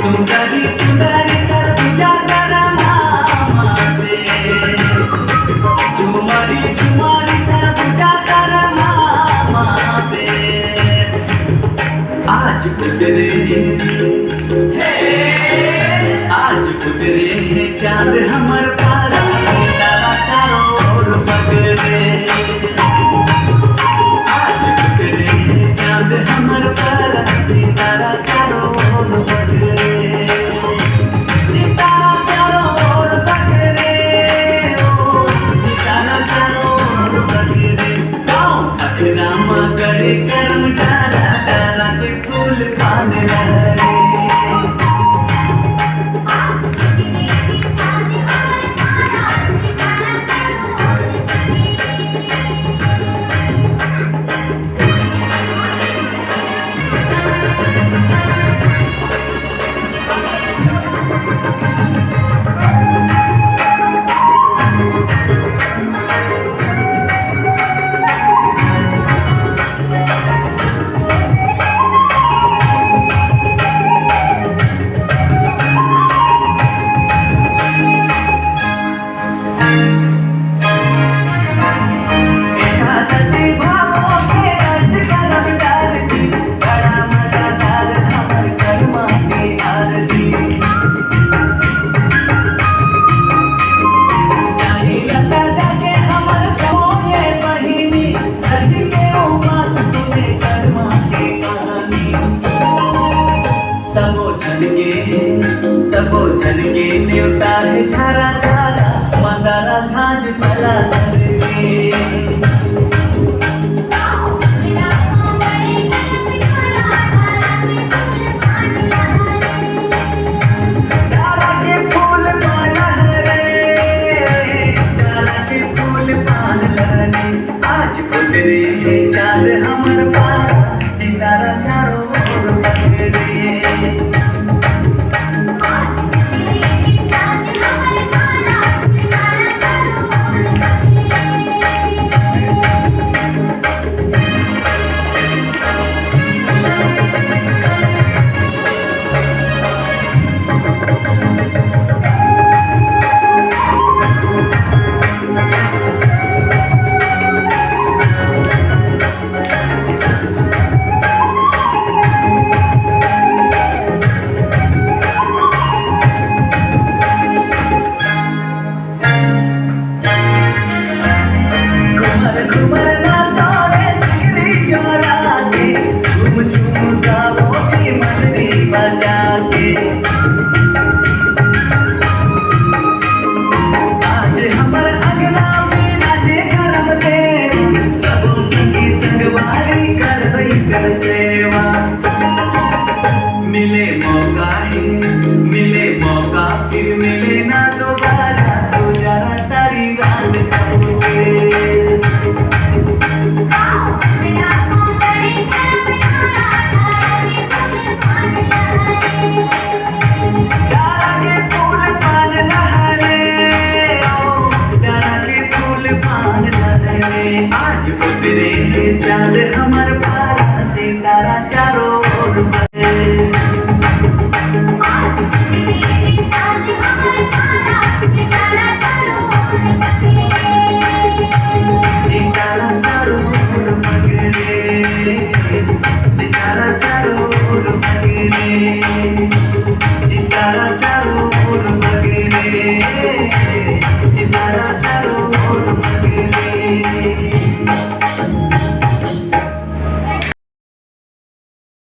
सुंदरी सुंदरी सरगुजा करमाते झुमरी झुमरी सरगुजा करमाते आज उतरे हे आज उतरे है चांद हमर पारा सितारा चारों ओर बगरे आज उतरे है चांद हमर पारा सितारा चारों ओर बगरे सितारा चारों ओर बगरे ओ सितारा चारों ओर बगरे गाँव अखरा मगरे करम डाला डाला के फूल खाने लगे सबो जन के न्योता है झारा झारा मंदारा झांझ चला रे डाला के फूल पाना रे डाला के फूल पान लने आज उतरे है चांद हमर पारा सितारा चारों ओर बगरे मिले मौका फिर मिले ना